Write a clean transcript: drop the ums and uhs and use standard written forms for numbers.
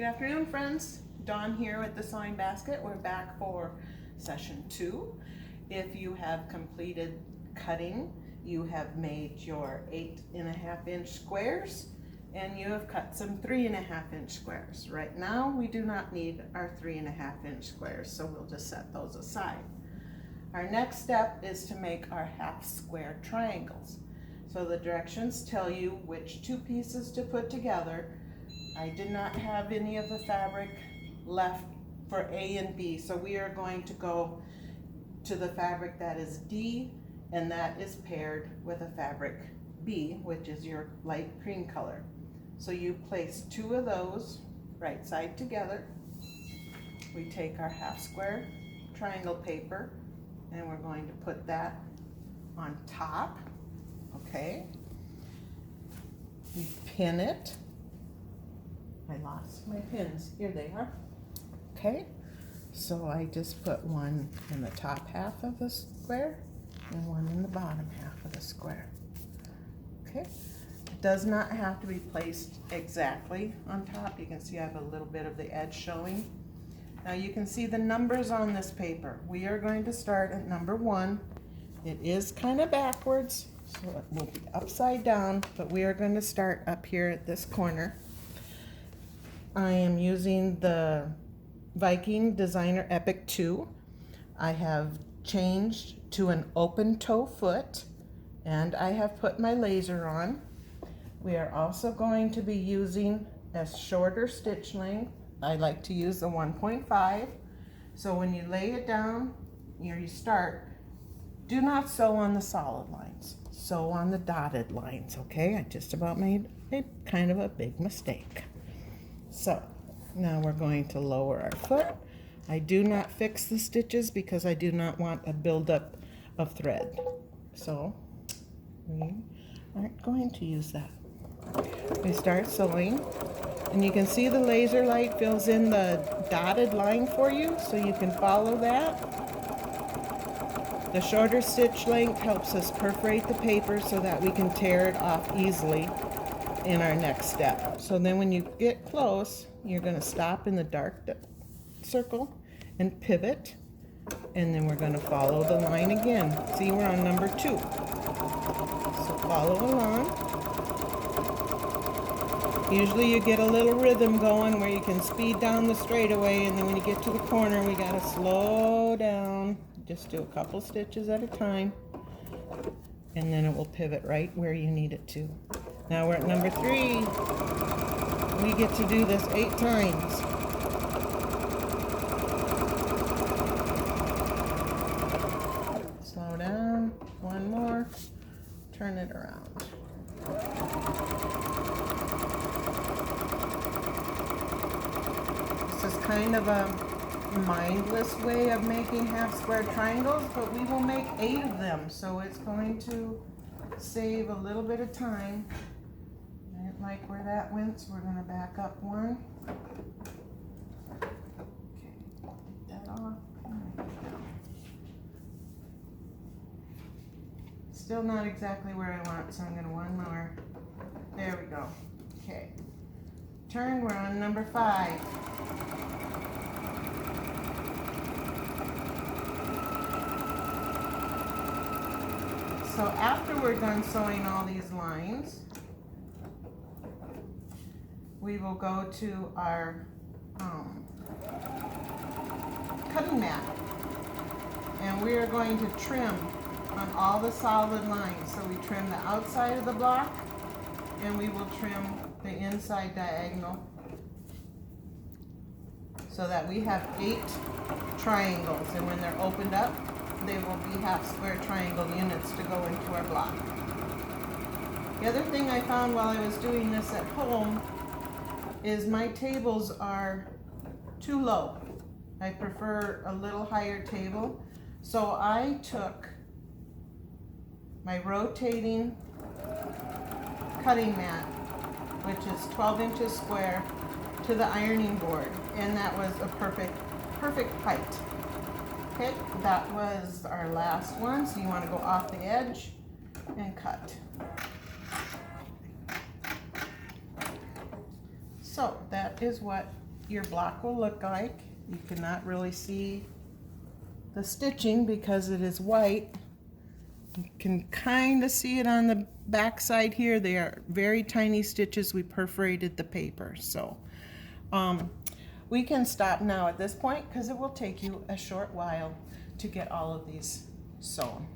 Good afternoon, friends. Dawn here with the Sewing Basket. We're back for session 2. If you have completed cutting, you have made your 8.5-inch squares and you have cut some 3.5-inch squares. Right now we do not need our 3.5-inch squares, so we'll just set those aside. Our next step is to make our half square triangles. So the directions tell you which two pieces to put together. I did not have any of the fabric left for A and B, so we are going to go to the fabric that is D, and that is paired with a fabric B, which is your light cream color. So you place two of those right side together. We take our half square triangle paper and we're going to put that on top, okay? We pin it. I lost my pins. Here they are. Okay, so I just put one in the top half of the square and one in the bottom half of the square. Okay, it does not have to be placed exactly on top. You can see I have a little bit of the edge showing. Now you can see the numbers on this paper. We are going to start at number 1. It is kind of backwards, so it will be upside down, but we are going to start up here at this corner. I am using the Viking Designer Epic 2. I have changed to an open toe foot and I have put my laser on. We are also going to be using a shorter stitch length. I like to use the 1.5. So when you lay it down, you start, do not sew on the solid lines. Sew on the dotted lines, okay? I just about made a kind of a big mistake. So now we're going to lower our foot. I do not fix the stitches because I do not want a buildup of thread. So we aren't going to use that. We start sewing and you can see the laser light fills in the dotted line for you so you can follow that. The shorter stitch length helps us perforate the paper so that we can tear it off easily in our next step. So then when you get close, you're going to stop in the dark circle and pivot, and then we're going to follow the line again. See, we're on number 2. So follow along. Usually you get a little rhythm going where you can speed down the straightaway, and then when you get to the corner we got to slow down. Just do a couple stitches at a time, and then it will pivot right where you need it to. Now we're at number 3. We get to do this 8 times. Slow down. One more. Turn it around. This is kind of a mindless way of making half square triangles, but we will make 8 of them, so it's going to save a little bit of time. I didn't like where that went, so we're going to back up 1. Okay, take that off. Still not exactly where I want, so I'm going to one more. There we go. Okay. Turn, we're on number 5. So after we're done sewing all these lines, we will go to our cutting mat, and we are going to trim on all the solid lines. So we trim the outside of the block and we will trim the inside diagonal so that we have 8 triangles, and when they're opened up they will be half square triangle units to go into our block. The other thing I found while I was doing this at home is my tables are too low. I prefer a little higher table. So I took my rotating cutting mat, which is 12 inches square, to the ironing board, and that was a perfect height. Okay, that was our last one, so you want to go off the edge and cut. So that is what your block will look like. You cannot really see the stitching because it is white. You can kind of see it on the back side here. They are very tiny stitches. We perforated the paper. So we can stop now at this point because it will take you a short while to get all of these sewn.